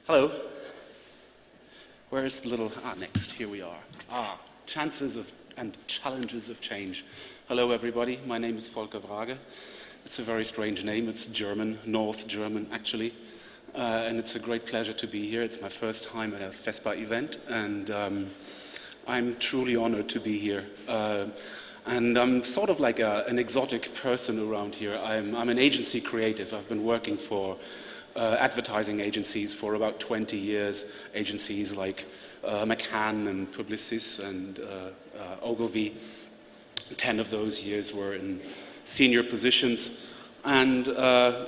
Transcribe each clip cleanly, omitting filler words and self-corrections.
Hello. Where's the little, next, here we are. Chances of and challenges of change. Hello everybody, my name is Volker Wrage. It's a very strange name, it's German, North German actually. And it's a great pleasure to be here. It's my first time at a FESPA event, and I'm truly honored to be here. And I'm sort of like an exotic person around here. I'm an agency creative. I've been working for advertising agencies for about 20 years. Agencies like McCann and Publicis and Ogilvy. 10 of those years were in senior positions. And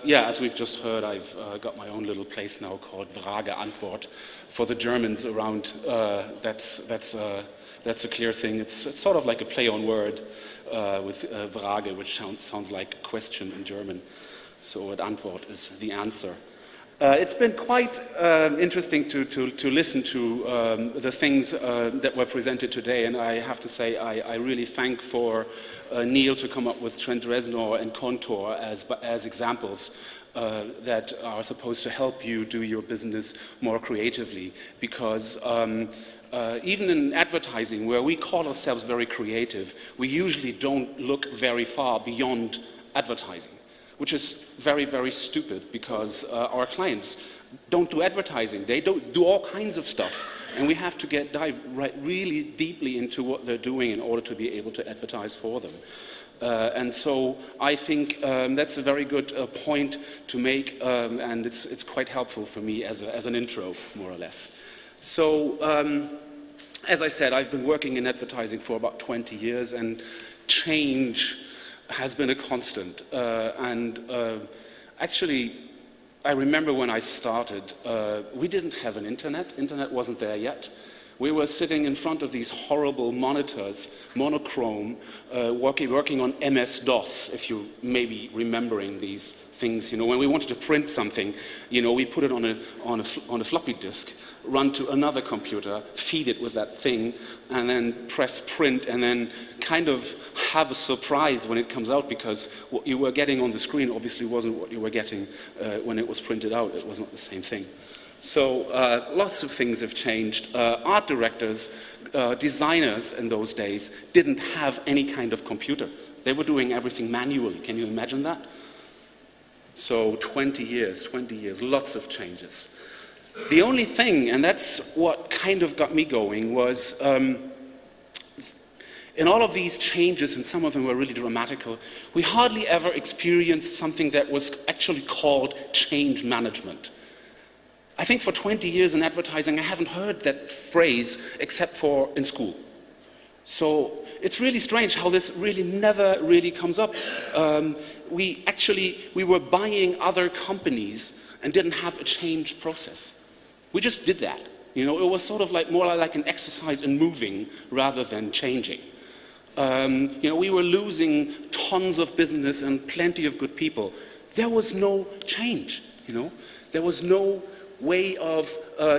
yeah, as we've just heard, I've got my own little place now called Wrage Antwort. For the Germans around, that's a clear thing. It's sort of like a play on word with Frage, which sounds like a question in German. So Antwort is the answer. It's been quite interesting to listen to the things that were presented today, and I have to say I really thank for Neil to come up with Trent Reznor and Contour as examples that are supposed to help you do your business more creatively, because even in advertising, where we call ourselves very creative, we usually don't look very far beyond advertising, which is very, very stupid, because our clients don't do advertising. They don't do all kinds of stuff, and we have to dive really deeply into what they're doing in order to be able to advertise for them. And so I think that's a very good point to make, and it's quite helpful for me as an intro, more or less. So, as I said, I've been working in advertising for about 20 years, and change has been a constant. Actually, I remember when I started, we didn't have an internet. Internet wasn't there yet. We were sitting in front of these horrible monitors, monochrome, working on MS-DOS, if you may be remembering these things. You know, when we wanted to print something, you know, we put it on a floppy disk, run to another computer, feed it with that thing, and then press print, and then kind of have a surprise when it comes out, because what you were getting on the screen obviously wasn't what you were getting when it was printed out. It was not the same thing. So lots of things have changed. Art directors, designers in those days didn't have any kind of computer. They were doing everything manually. Can you imagine that? So 20 years, lots of changes. The only thing, and that's what kind of got me going, was in all of these changes, and some of them were really dramatical, we hardly ever experienced something that was actually called change management. I think for 20 years in advertising, I haven't heard that phrase except for in school. So it's really strange how this really never really comes up. We were buying other companies and didn't have a change process. We just did that. You know, it was sort of like more like an exercise in moving rather than changing. You know, we were losing tons of business and plenty of good people. There was no change, you know. There was no way of,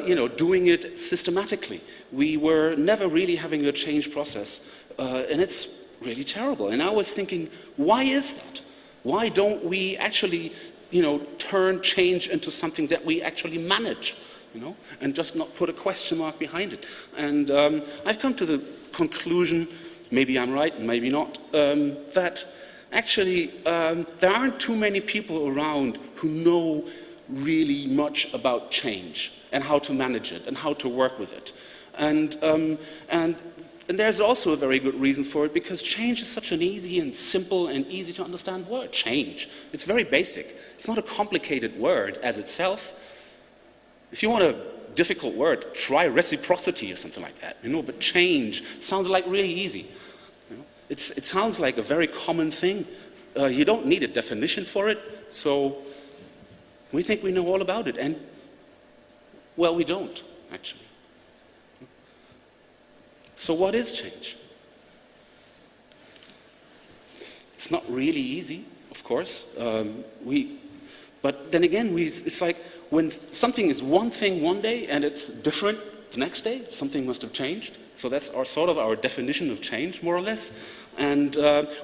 you know, doing it systematically. We were never really having a change process, and it's really terrible. And I was thinking, why is that? Why don't we actually, you know, turn change into something that we actually manage, you know, and just not put a question mark behind it? And I've come to the conclusion, maybe I'm right, maybe not, that actually there aren't too many people around who know really much about change and how to manage it and how to work with it. And there's also a very good reason for it, because change is such an easy and simple and easy to understand word, change. It's very basic. It's not a complicated word as itself. If you want a difficult word, try reciprocity or something like that, you know, but change sounds like really easy. You know? It sounds like a very common thing. You don't need a definition for it, so we think we know all about it, and, well, we don't, actually. So what is change? It's not really easy, of course. But then again, it's like when something is one thing one day and it's different the next day, something must have changed. So that's sort of our definition of change, more or less. And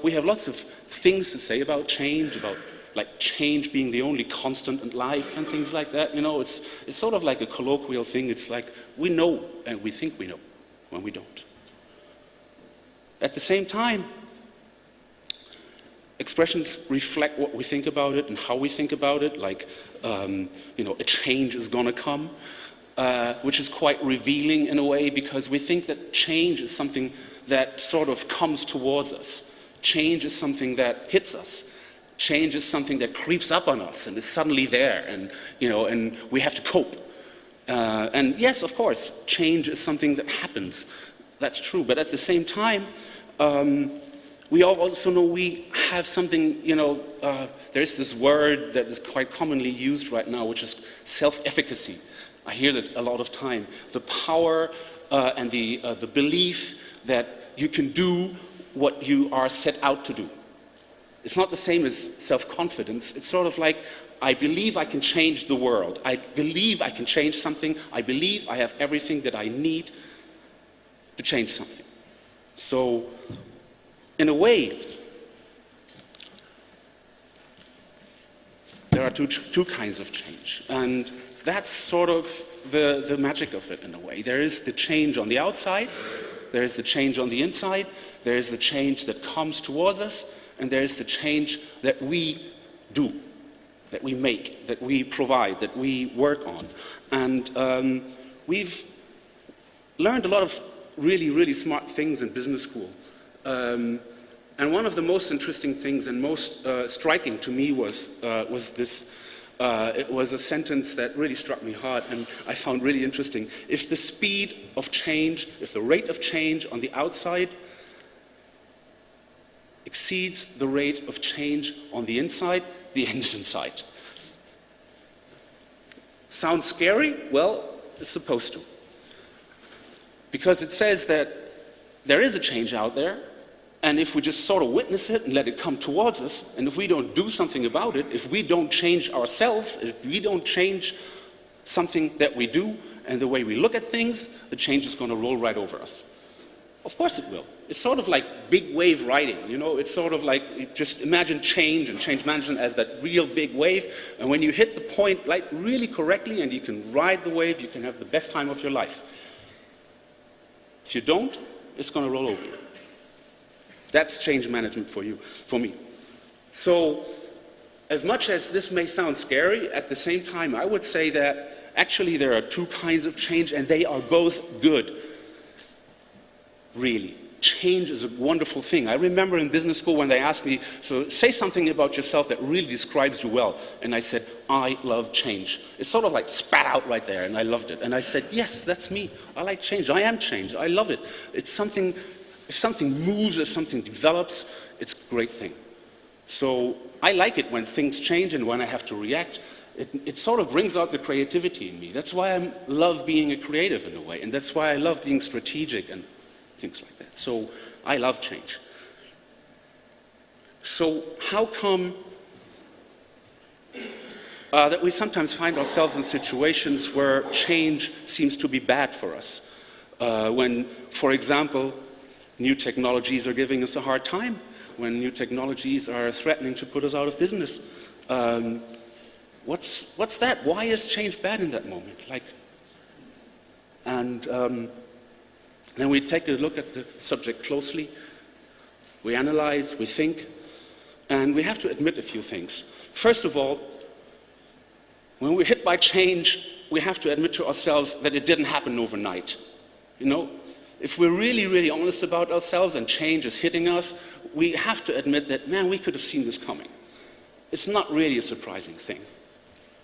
we have lots of things to say about change, about like change being the only constant in life and things like that. You know, it's sort of like a colloquial thing. It's like we know and we think we know when we don't. At the same time, expressions reflect what we think about it and how we think about it, like, you know, a change is gonna come, which is quite revealing in a way, because we think that change is something that sort of comes towards us. Change is something that hits us. Change is something that creeps up on us and is suddenly there, and, you know, and we have to cope. And yes, of course, change is something that happens. That's true, but at the same time, we all also know we have something, you know, there's this word that is quite commonly used right now, which is self-efficacy. I hear that a lot of time. The power and the belief that you can do what you are set out to do. It's not the same as self-confidence. It's sort of like, I believe I can change the world. I believe I can change something. I believe I have everything that I need to change something. So, in a way, there are two kinds of change. And that's sort of the magic of it in a way. There is the change on the outside, there is the change on the inside, there is the change that comes towards us, and there is the change that we do, that we make, that we provide, that we work on. And we've learned a lot of really, really smart things in business school. And one of the most interesting things and most striking to me was this. It was a sentence that really struck me hard and I found really interesting. If the speed of change, if the rate of change on the outside exceeds the rate of change on the inside, the end is in sight. Sounds scary? Well, it's supposed to. Because it says that there is a change out there, and if we just sort of witness it and let it come towards us, and if we don't do something about it, if we don't change ourselves, if we don't change something that we do and the way we look at things, the change is going to roll right over us. Of course it will. It's sort of like big wave riding, you know? It's sort of like, just imagine change and change management as that real big wave, and when you hit the point like really correctly and you can ride the wave, you can have the best time of your life. If you don't, it's going to roll over you. That's change management for you, for me. So, as much as this may sound scary, at the same time, I would say that actually there are two kinds of change, and they are both good. Really. Change is a wonderful thing. I remember in business school when they asked me, so say something about yourself that really describes you well. And I said, I love change. It's sort of like spat out right there, and I loved it. And I said, yes, that's me. I like change. I am change. I love it. It's something, if something moves, if something develops, it's a great thing. So I like it when things change and when I have to react. It sort of brings out the creativity in me. That's why I love being a creative in a way. And that's why I love being strategic and things like that. So I love change. So how come that we sometimes find ourselves in situations where change seems to be bad for us? When, for example, new technologies are giving us a hard time, when new technologies are threatening to put us out of business. What's that? Why is change bad in that moment? Then we take a look at the subject closely, we analyze, we think, and we have to admit a few things. First of all, when we're hit by change, we have to admit to ourselves that it didn't happen overnight. You know, if we're really, really honest about ourselves and change is hitting us, we have to admit that, man, we could have seen this coming. It's not really a surprising thing.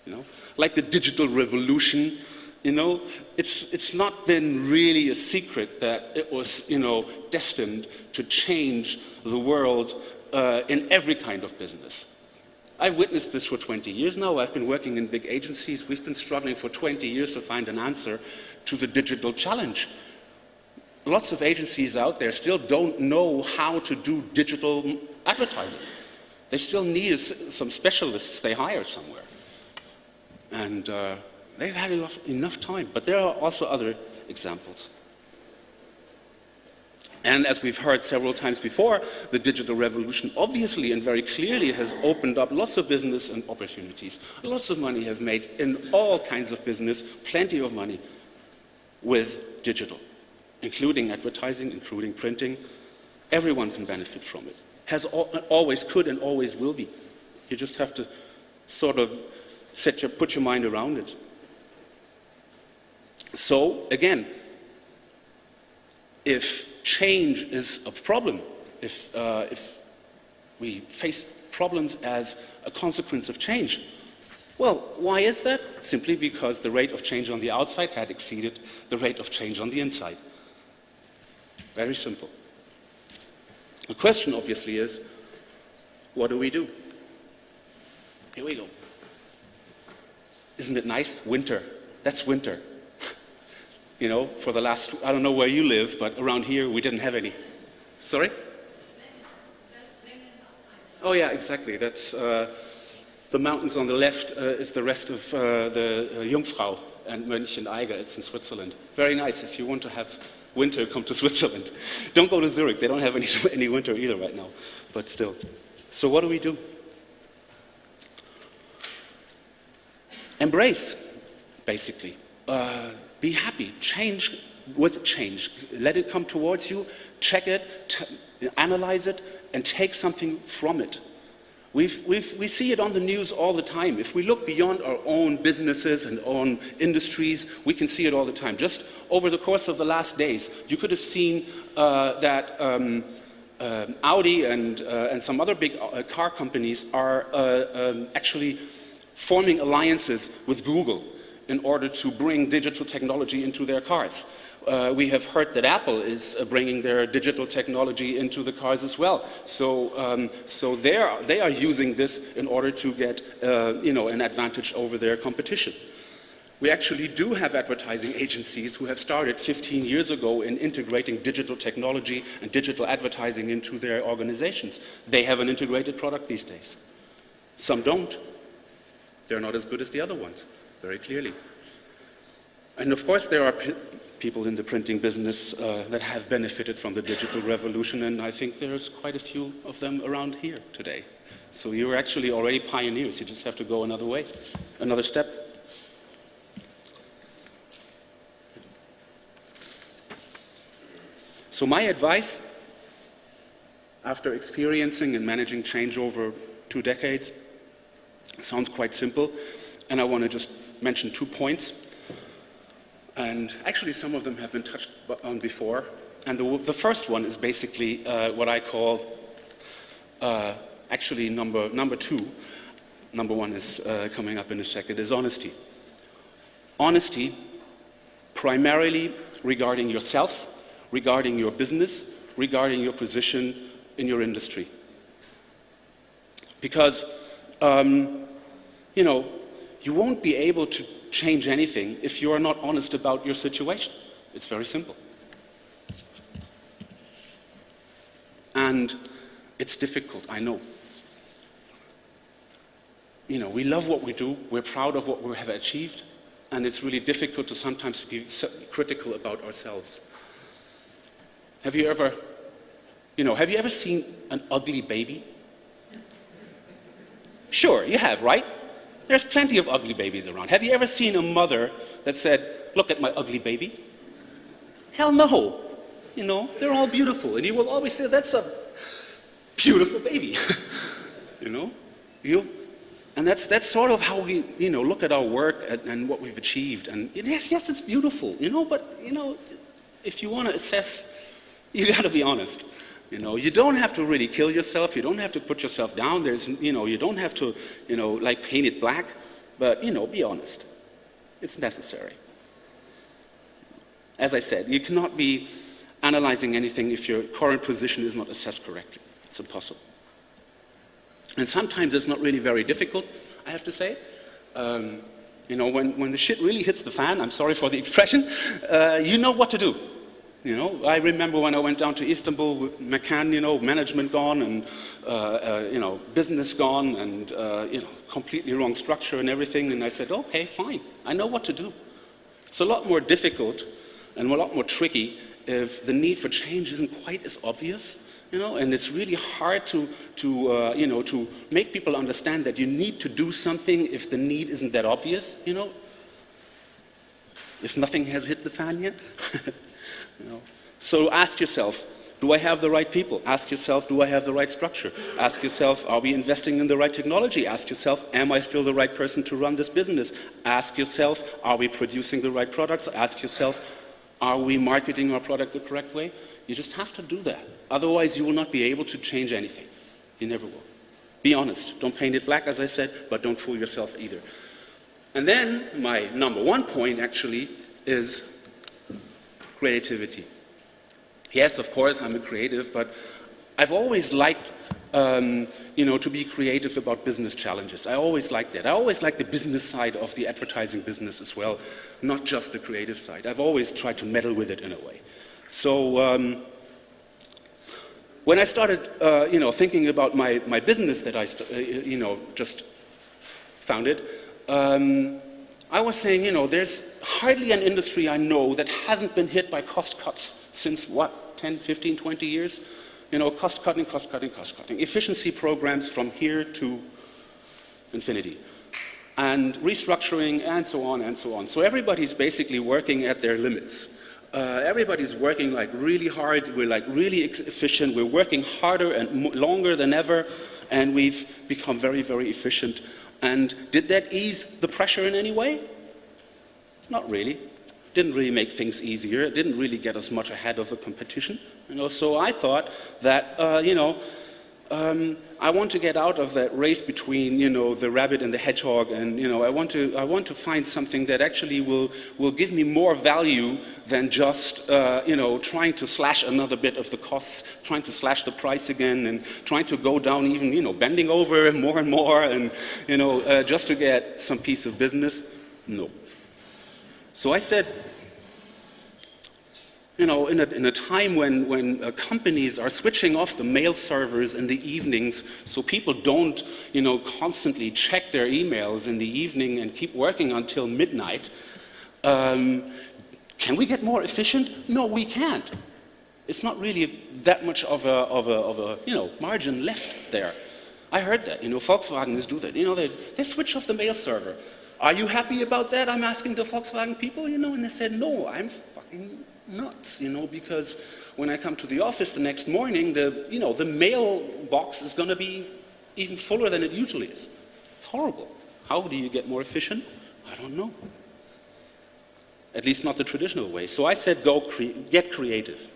You know, like the digital revolution. You know, it's not been really a secret that it was, you know, destined to change the world in every kind of business. I've witnessed this for 20 years now. I've been working in big agencies. We've been struggling for 20 years to find an answer to the digital challenge. Lots of agencies out there still don't know how to do digital advertising. They still need some specialists they hire somewhere. And they've had enough time, but there are also other examples. And as we've heard several times before, the digital revolution obviously and very clearly has opened up lots of business and opportunities. Lots of money have made in all kinds of business, plenty of money with digital, including advertising, including printing. Everyone can benefit from it. Always could and always will be. You just have to sort of put your mind around it. So, again, if change is a problem, if we face problems as a consequence of change, well, why is that? Simply because the rate of change on the outside had exceeded the rate of change on the inside. Very simple. The question, obviously, is, what do we do? Here we go. Isn't it nice? Winter. That's winter. You know, for the last, I don't know where you live, but around here we didn't have any. Sorry? Oh yeah, exactly. That's the mountains on the left is the rest of the Jungfrau and Mönch-and-Eiger. It's in Switzerland. Very nice. If you want to have winter, come to Switzerland. Don't go to Zurich. They don't have any winter either right now. But still. So what do we do? Embrace, basically. Be happy. Change with change. Let it come towards you. Check it. Analyze it. And take something from it. We see it on the news all the time. If we look beyond our own businesses and own industries, we can see it all the time. Just over the course of the last days, you could have seen that Audi and some other big car companies are actually forming alliances with Google in order to bring digital technology into their cars. We have heard that Apple is bringing their digital technology into the cars as well. So they are using this in order to get an advantage over their competition. We actually do have advertising agencies who have started 15 years ago in integrating digital technology and digital advertising into their organizations. They have an integrated product these days. Some don't. They're not as good as the other ones, very clearly. And of course there are people in the printing business that have benefited from the digital revolution, and I think there's quite a few of them around here today. So you're actually already pioneers. You just have to go another way, another step. So my advice, after experiencing and managing change over 2 decades, sounds quite simple, and I want to just mention 2 points. And actually some of them have been touched on before. And the first one is basically what I call actually number 2. Number 1 is coming up in a second, is honesty. Honesty primarily regarding yourself, regarding your business, regarding your position in your industry. Because, you won't be able to change anything if you are not honest about your situation. It's very simple. And it's difficult, I know. We love what we do, we're proud of what we have achieved, and it's really difficult to sometimes be critical about ourselves. Have you ever seen an ugly baby? Sure, you have, right? There's plenty of ugly babies around. Have you ever seen a mother that said, "Look at my ugly baby"? Hell no. They're all beautiful. And you will always say, "That's a beautiful baby." And that's sort of how we, look at our work and what we've achieved. And yes, it's beautiful, but, if you want to assess, you got to be honest. You don't have to really kill yourself. You don't have to put yourself down. You don't have to, paint it black. But, be honest. It's necessary. As I said, you cannot be analyzing anything if your current position is not assessed correctly. It's impossible. And sometimes it's not really very difficult, I have to say. When the shit really hits the fan, I'm sorry for the expression, you know what to do. I remember when I went down to Istanbul with McCann, management gone and, business gone and, completely wrong structure and everything. And I said, okay, fine. I know what to do. It's a lot more difficult and a lot more tricky if the need for change isn't quite as obvious, and it's really hard to make people understand that you need to do something if the need isn't that obvious, if nothing has hit the fan yet. So ask yourself, do I have the right people? Ask yourself, do I have the right structure? Ask yourself, are we investing in the right technology? Ask yourself, am I still the right person to run this business? Ask yourself, are we producing the right products? Ask yourself, are we marketing our product the correct way? You just have to do that. Otherwise, you will not be able to change anything. You never will. Be honest. Don't paint it black, as I said, but don't fool yourself either. And then my number one point, actually, is creativity. Yes, of course, I'm a creative, but I've always liked to be creative about business challenges. I always liked that. I always liked the business side of the advertising business as well, not just the creative side. I've always tried to meddle with it in a way. So when I started, thinking about my business that I, just founded, I was saying, there's hardly an industry I know that hasn't been hit by cost cuts since, 10, 15, 20 years? Cost cutting, cost cutting, cost cutting. Efficiency programs from here to infinity. And restructuring, and so on, and so on. So everybody's basically working at their limits. Everybody's working really hard, we're really efficient, we're working harder and longer than ever, and we've become very, very efficient. And did that ease the pressure in any way? Not really. Didn't really make things easier. It didn't really get us much ahead of the competition. So I thought that, I want to get out of that race between, the rabbit and the hedgehog, and I want to find something that actually will give me more value than just trying to slash another bit of the costs, trying to slash the price again, and trying to go down even bending over more and more, and just to get some piece of business. No. So I said, in a time when companies are switching off the mail servers in the evenings so people don't, constantly check their emails in the evening and keep working until midnight, can we get more efficient? No, we can't. It's not really that much of a margin left there. I heard that, Volkswagen is do that. They switch off the mail server. Are you happy about that? I'm asking the Volkswagen people, and they said, no, I'm fucking nuts, because when I come to the office the next morning, the mailbox is going to be even fuller than it usually is. It's horrible. How do you get more efficient? I don't know. At least not the traditional way. So I said, get creative.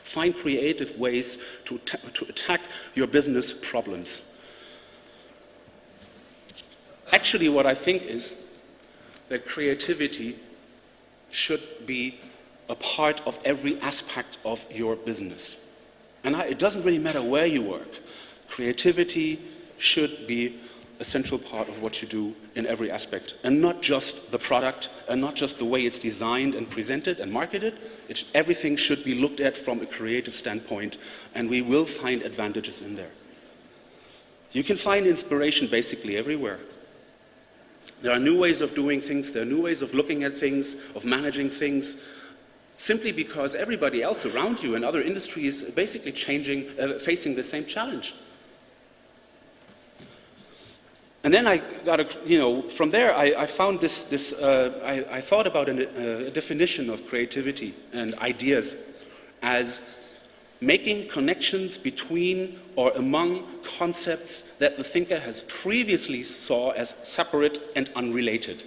Find creative ways to attack your business problems. Actually, what I think is that creativity should be a part of every aspect of your business. And it doesn't really matter where you work. Creativity should be a central part of what you do in every aspect, and not just the product, and not just the way it's designed and presented and marketed. Everything should be looked at from a creative standpoint, and we will find advantages in there. You can find inspiration basically everywhere. There are new ways of doing things, there are new ways of looking at things, of managing things, simply because everybody else around you in other industries is basically facing the same challenge. And then I got from there I found I thought about a definition of creativity and ideas as making connections between or among concepts that the thinker has previously saw as separate and unrelated.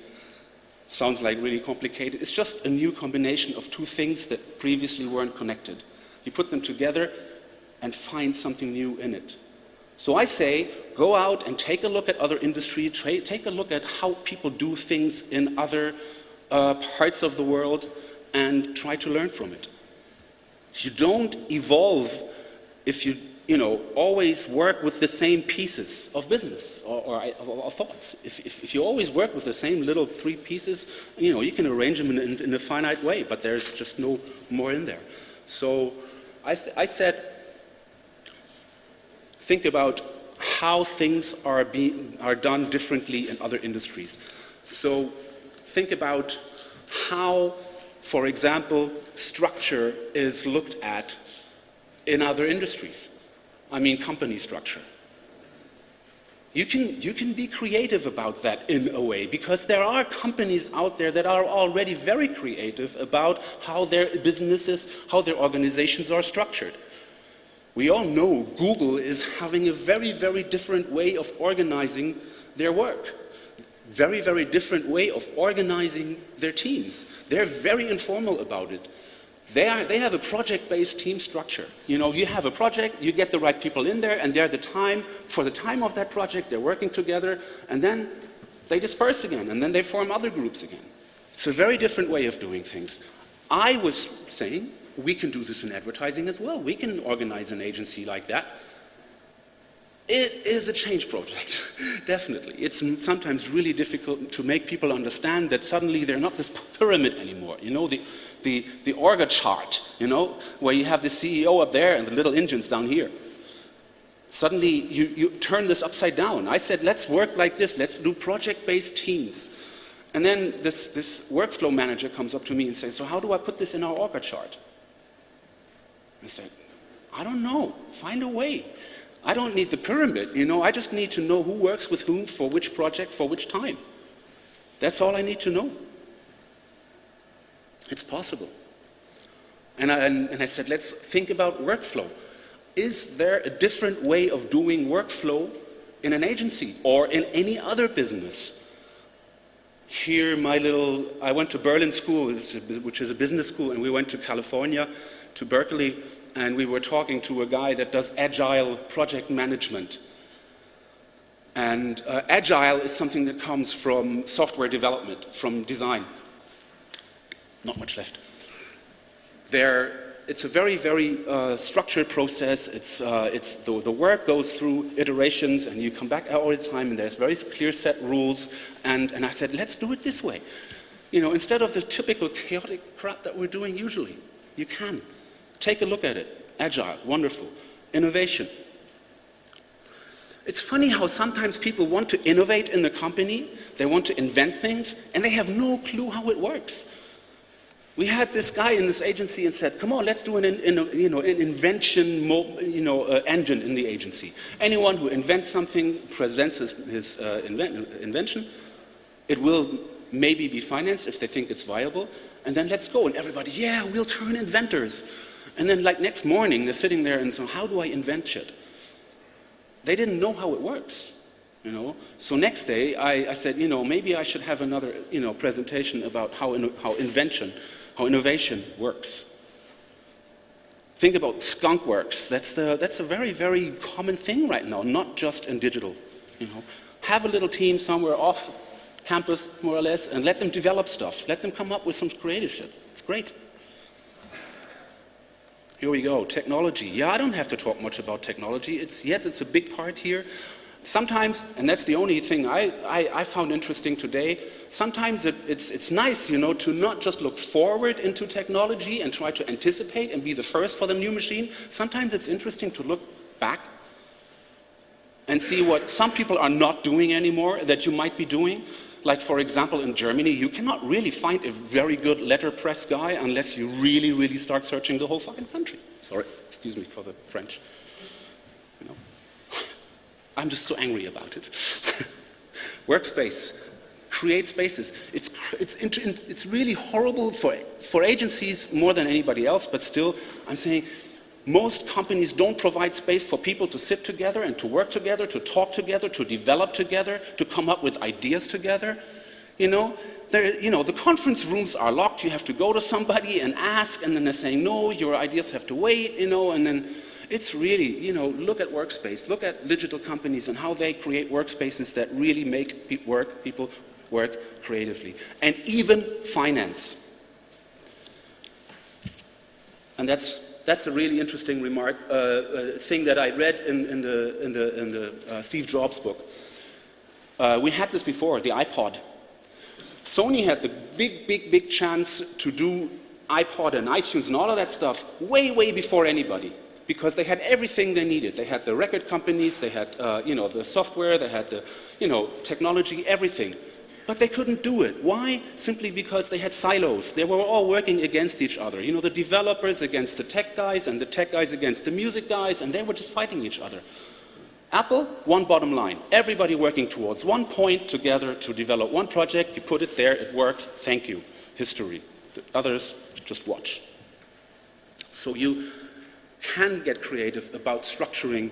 Sounds like really complicated. It's just a new combination of two things that previously weren't connected. You put them together and find something new in it. So I say, go out and take a look at other industries, take a look at how people do things in other parts of the world, and try to learn from it. You don't evolve if you always work with the same pieces of business or thoughts. If you always work with the same little 3 pieces, you can arrange them in a finite way, but there's just no more in there. So I said, think about how things are done differently in other industries. So think about how for example, structure is looked at in other industries. I mean, company structure. You can be creative about that in a way, because there are companies out there that are already very creative about how their businesses, how their organizations are structured. We all know Google is having a very, very different way of organizing their work. Very, very different way of organizing their teams. They're very informal about it. They have a project-based team structure. You know, you have a project, you get the right people in there, and they're for the time of that project, they're working together, and then they disperse again, and then they form other groups again. It's a very different way of doing things. I was saying, we can do this in advertising as well. We can organize an agency like that. It is a change project, definitely. It's sometimes really difficult to make people understand that suddenly they're not this pyramid anymore. You know, the orga chart, you know, where you have the CEO up there and the little engines down here. Suddenly you turn this upside down. I said, let's work like this. Let's do project-based teams. And then this workflow manager comes up to me and says, so how do I put this in our orga chart? I said, I don't know. Find a way. I don't need the pyramid, you know, I just need to know who works with whom for which project, for which time. That's all I need to know. It's possible. And I said, let's think about workflow. Is there a different way of doing workflow in an agency or in any other business? Here, I went to Berlin School, which is a business school, and we went to California, to Berkeley, and we were talking to a guy that does agile project management. And agile is something that comes from software development, from design. Not much left. It's a very, very structured process. The work goes through iterations, and you come back all the time, and there's very clear set rules. And I said, let's do it this way. You know, instead of the typical chaotic crap that we're doing usually. You can. Take a look at it. Agile, wonderful. Innovation. It's funny how sometimes people want to innovate in the company, they want to invent things, and they have no clue how it works. We had this guy in this agency and said, come on, let's do an invention engine in the agency. Anyone who invents something, presents his invention, it will maybe be financed if they think it's viable, and then let's go. And everybody, yeah, we'll turn inventors. And then like next morning, they're sitting there and so, how do I invent shit? They didn't know how it works, you know. So next day, I said, you know, maybe I should have another, presentation about how innovation works. Think about skunk works. That's a very, very common thing right now, not just in digital, you know. Have a little team somewhere off campus, more or less, and let them develop stuff. Let them come up with some creative shit. It's great. Here we go, technology. Yeah, I don't have to talk much about technology. It's a big part here. Sometimes, and that's the only thing I found interesting today, sometimes it's nice, you know, to not just look forward into technology and try to anticipate and be the first for the new machine. Sometimes it's interesting to look back and see what some people are not doing anymore that you might be doing. Like, for example, in Germany, you cannot really find a very good letterpress guy unless you really, really start searching the whole fucking country. Sorry, excuse me for the French. You know, I'm just so angry about it. Workspace, create spaces. It's really horrible for agencies more than anybody else, but still, I'm saying, most companies don't provide space for people to sit together and to work together, to talk together, to develop together, to come up with ideas together. You know, the conference rooms are locked. You have to go to somebody and ask, and then they're saying, no, your ideas have to wait, you know, and then it's really, you know, look at workspace. Look at digital companies and how they create workspaces that really make people work creatively. And even finance. And that's a really interesting thing that I read in the Steve Jobs book. We had this before, the iPod. Sony had the big chance to do iPod and iTunes and all of that stuff way before anybody, because they had everything they needed. They had the record companies, they had the software, they had the technology, everything. But they couldn't do it. Why? Simply because they had silos. They were all working against each other. You know, the developers against the tech guys, and the tech guys against the music guys, and they were just fighting each other. Apple, one bottom line. Everybody working towards one point together to develop one project. You put it there, it works, thank you. History. The others, just watch. So you can get creative about structuring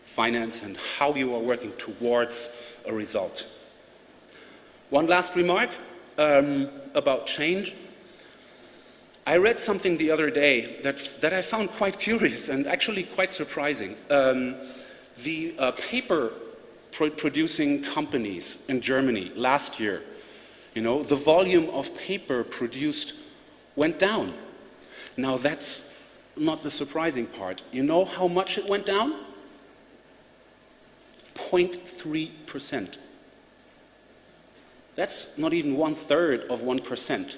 finance and how you are working towards a result. One last remark about change. I read something the other day that I found quite curious and actually quite surprising. The paper producing companies in Germany last year, you know, the volume of paper produced went down. Now that's not the surprising part. You know how much it went down? 0.3%. That's not even 1/3 of 1%.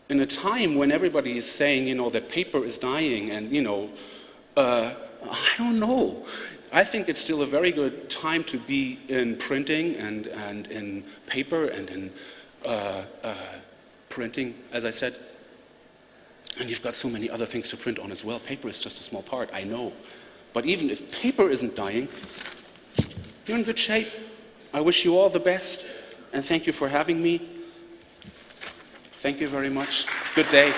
In a time when everybody is saying, you know, that paper is dying and, you know, I don't know. I think it's still a very good time to be in printing and in paper and in printing, as I said. And you've got so many other things to print on as well. Paper is just a small part, I know. But even if paper isn't dying, you're in good shape. I wish you all the best, and thank you for having me. Thank you very much. Good day.